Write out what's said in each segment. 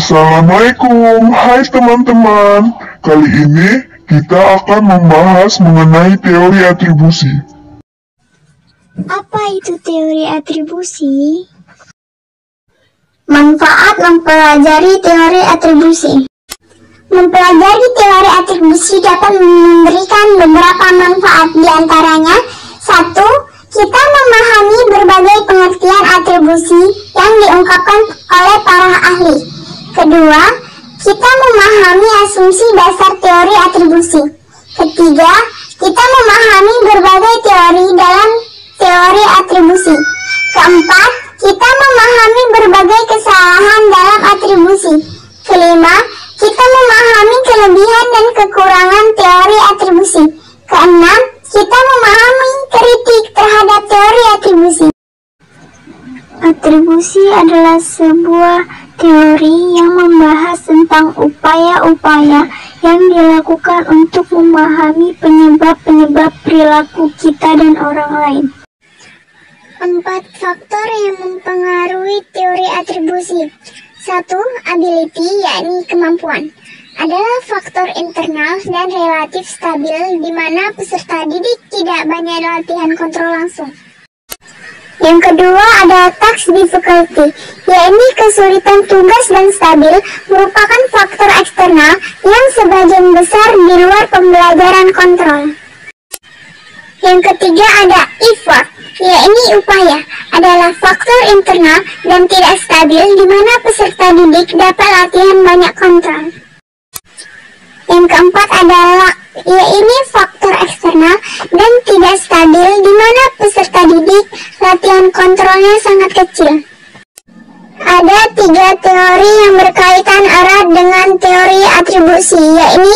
Assalamualaikum, hai teman-teman. Kali ini kita akan membahas mengenai teori atribusi. Apa itu teori atribusi? Manfaat mempelajari teori atribusi. Mempelajari teori atribusi dapat memberikan beberapa manfaat, diantaranya: 1. Kita memahami berbagai pengertian atribusi yang diungkapkan oleh para ahli. Kedua, kita memahami asumsi dasar teori atribusi. Ketiga, kita memahami berbagai teori dalam teori atribusi. Keempat, kita memahami berbagai kesalahan dalam atribusi. Kelima, kita memahami kelebihan dan kekurangan teori atribusi. Keenam, kita memahami kritik terhadap teori atribusi. Atribusi adalah sebuah teori yang membahas tentang upaya-upaya yang dilakukan untuk memahami penyebab-penyebab perilaku kita dan orang lain. 4 faktor yang mempengaruhi teori atribusi. 1. Ability, yakni kemampuan, adalah faktor internal dan relatif stabil di mana peserta didik tidak banyak latihan kontrol langsung. Yang kedua ada task difficulty, yakni kesulitan tugas dan stabil, merupakan faktor eksternal yang sebagian besar di luar pembelajaran kontrol. Yang ketiga ada effort, yakni upaya, adalah faktor internal dan tidak stabil di mana peserta didik dapat latihan banyak kontrol. Yang keempat adalah yaitu faktor eksternal dan tidak stabil di mana peserta didik latihan kontrolnya sangat kecil. Ada 3 teori yang berkaitan erat dengan teori atribusi, yaitu: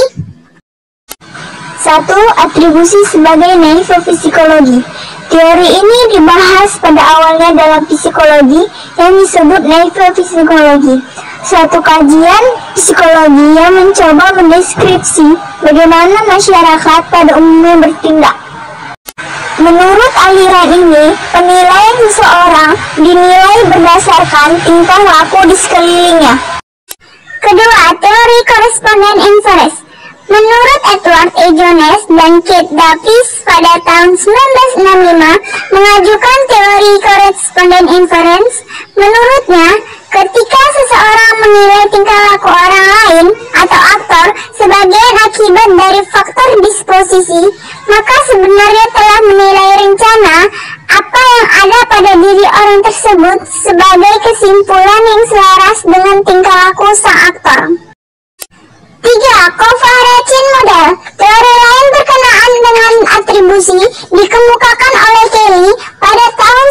1. Atribusi sebagai neurofisiologi. Teori ini dibahas pada awalnya dalam psikologi yang disebut neurofisiologi, suatu kajian psikologi yang mencoba mendeskripsi bagaimana masyarakat pada umumnya bertindak. Menurut aliran ini, penilaian seseorang dinilai berdasarkan tingkah laku di sekelilingnya. Kedua, teori correspondent inference. Menurut Edward E. Jones dan Keith Davis pada tahun 1965 mengajukan teori correspondent inference. Menurutnya, ketika seseorang menilai tingkah laku orang lain atau aktor sebagai akibat dari faktor disposisi, maka sebenarnya telah menilai rencana apa yang ada pada diri orang tersebut sebagai kesimpulan yang selaras dengan tingkah laku sang aktor. 3. Covariance model. Teori lain berkenaan dengan atribusi dikemukakan oleh Kelly pada tahun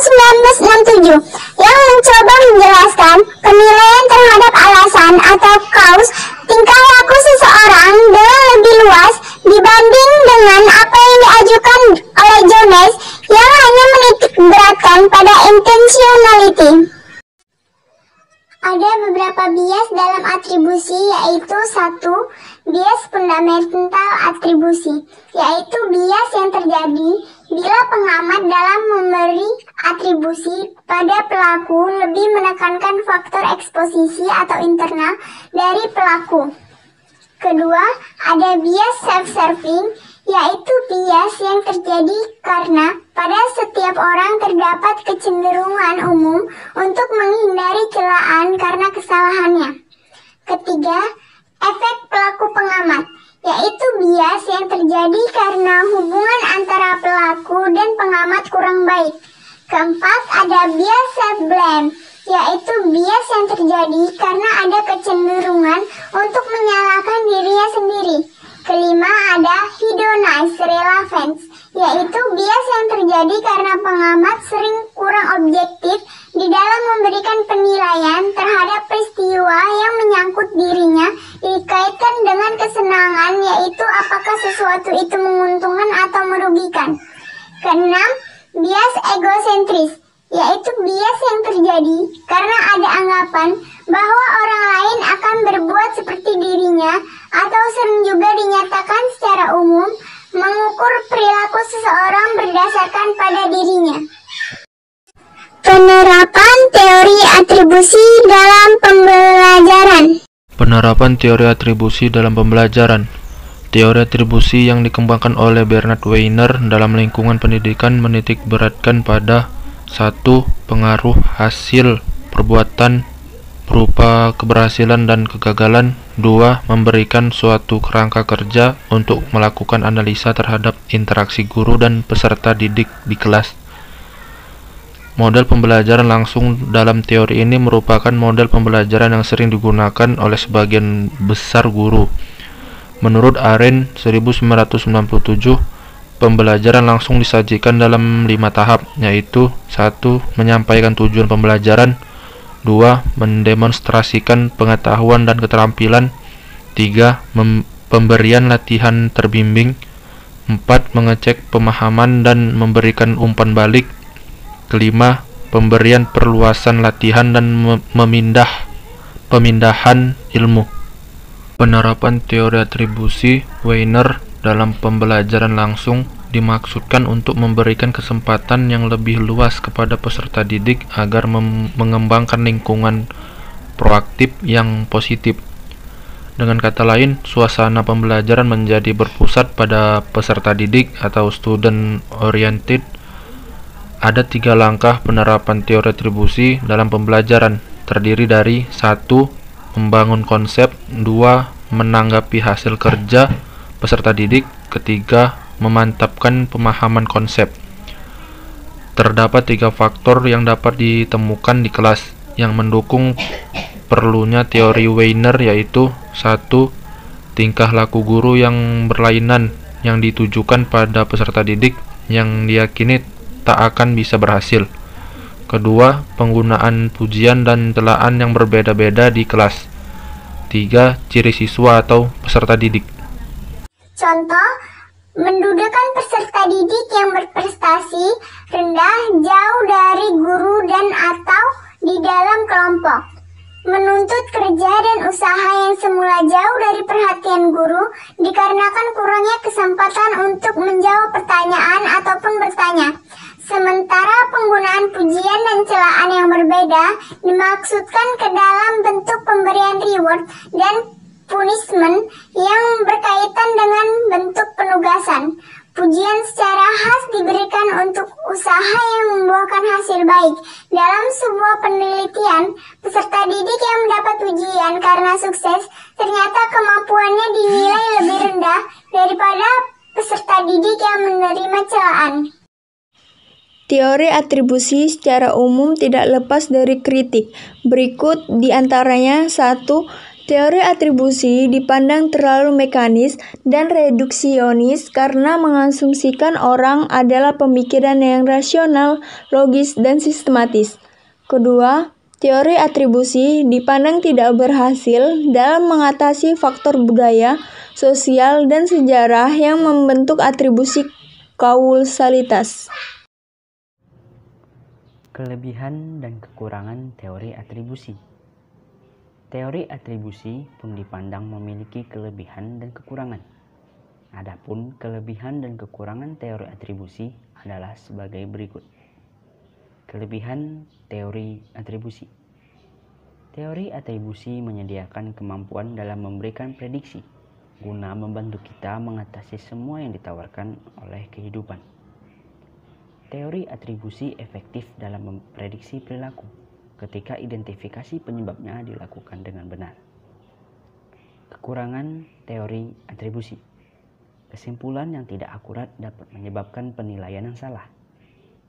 1967 yang mencoba menjelaskan penilaian terhadap alasan atau cause tingkah laku seseorang dengan lebih luas dibanding dengan apa yang diajukan oleh Jones yang hanya menitik beratkan pada intentionality. Ada beberapa bias dalam atribusi, yaitu: 1. Bias fundamental atribusi, yaitu bias yang terjadi bila pengamat dalam memberi atribusi pada pelaku lebih menekankan faktor eksposisi atau internal dari pelaku. Kedua, ada bias self-serving, yaitu bias yang terjadi karena pada setiap orang terdapat kecenderungan umum untuk menghindari celaan karena kesalahannya. Ketiga, efek pelaku pengamat, yaitu bias yang terjadi karena hubungan antara pelaku dan pengamat kurang baik. Keempat, ada bias self-blame, yaitu bias yang terjadi karena ada kecenderungan untuk menyalahkan dirinya sendiri. Kelima, ada hedonized relevance, yaitu bias yang terjadi karena pengamat sering kurang objektif di dalam memberikan penilaian terhadap peristiwa yang menyangkut dirinya dikaitkan dengan kesenangan, yaitu apakah sesuatu itu menguntungkan atau merugikan. Keenam, bias egosentris, yaitu bias yang terjadi karena ada anggapan bahwa orang lain akan berbuat seperti dirinya, atau sering juga dinyatakan secara umum mengukur perilaku seseorang berdasarkan pada dirinya. Penerapan teori atribusi dalam pembelajaran. Penerapan teori atribusi dalam pembelajaran. Teori atribusi yang dikembangkan oleh Bernard Weiner dalam lingkungan pendidikan menitikberatkan pada 1. Pengaruh hasil perbuatan berupa keberhasilan dan kegagalan. 2. Memberikan suatu kerangka kerja untuk melakukan analisa terhadap interaksi guru dan peserta didik di kelas. Model pembelajaran langsung dalam teori ini merupakan model pembelajaran yang sering digunakan oleh sebagian besar guru. Menurut Arendt 1997, pembelajaran langsung disajikan dalam 5 tahap, yaitu 1. Menyampaikan tujuan pembelajaran, 2. Mendemonstrasikan pengetahuan dan keterampilan, 3. Pemberian latihan terbimbing, 4. Mengecek pemahaman dan memberikan umpan balik, kelima, pemberian perluasan latihan dan pemindahan ilmu. Penerapan teori atribusi Weiner dalam pembelajaran langsung dimaksudkan untuk memberikan kesempatan yang lebih luas kepada peserta didik agar mengembangkan lingkungan proaktif yang positif. Dengan kata lain, suasana pembelajaran menjadi berpusat pada peserta didik atau student oriented. Ada 3 langkah penerapan teori atribusi dalam pembelajaran, terdiri dari 1. Membangun konsep, 2. Menanggapi hasil kerja peserta didik, ketiga. Memantapkan pemahaman konsep. Terdapat 3 faktor yang dapat ditemukan di kelas yang mendukung perlunya teori Weiner, yaitu 1. Tingkah laku guru yang berlainan yang ditujukan pada peserta didik yang diyakini tak akan bisa berhasil. Kedua, penggunaan pujian dan celaan yang berbeda-beda di kelas. 3. Ciri siswa atau peserta didik. Contoh, mendudukan peserta didik yang berprestasi rendah jauh dari guru dan atau di dalam kelompok. Menuntut kerja dan usaha yang semula jauh dari perhatian guru dikarenakan kurangnya kesempatan untuk menjawab pertanyaan ataupun bertanya. Sementara penggunaan pujian dan celaan yang berbeda dimaksudkan ke dalam bentuk pemberian reward dan punishment yang berkaitan dengan bentuk penugasan. Pujian secara khas diberikan untuk usaha yang membuahkan hasil baik. Dalam sebuah penelitian, peserta didik yang mendapat pujian karena sukses, ternyata kemampuannya dinilai lebih rendah daripada peserta didik yang menerima celaan. Teori atribusi secara umum tidak lepas dari kritik. Berikut diantaranya: 1. Teori atribusi dipandang terlalu mekanis dan reduksionis karena mengasumsikan orang adalah pemikiran yang rasional, logis, dan sistematis. Kedua, teori atribusi dipandang tidak berhasil dalam mengatasi faktor budaya, sosial, dan sejarah yang membentuk atribusi kausalitas. Kelebihan dan kekurangan teori atribusi. Teori atribusi pun dipandang memiliki kelebihan dan kekurangan. Adapun kelebihan dan kekurangan teori atribusi adalah sebagai berikut. Kelebihan teori atribusi. Teori atribusi menyediakan kemampuan dalam memberikan prediksi guna membantu kita mengatasi semua yang ditawarkan oleh kehidupan. Teori atribusi efektif dalam memprediksi perilaku ketika identifikasi penyebabnya dilakukan dengan benar. Kekurangan teori atribusi. Kesimpulan yang tidak akurat dapat menyebabkan penilaian yang salah.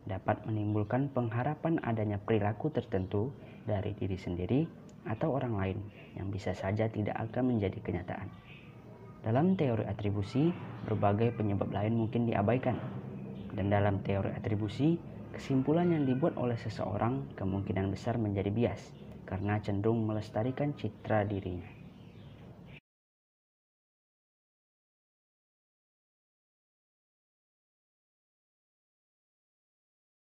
Dapat menimbulkan pengharapan adanya perilaku tertentu dari diri sendiri atau orang lain yang bisa saja tidak akan menjadi kenyataan. Dalam teori atribusi, berbagai penyebab lain mungkin diabaikan. Dan dalam teori atribusi, kesimpulan yang dibuat oleh seseorang kemungkinan besar menjadi bias karena cenderung melestarikan citra dirinya.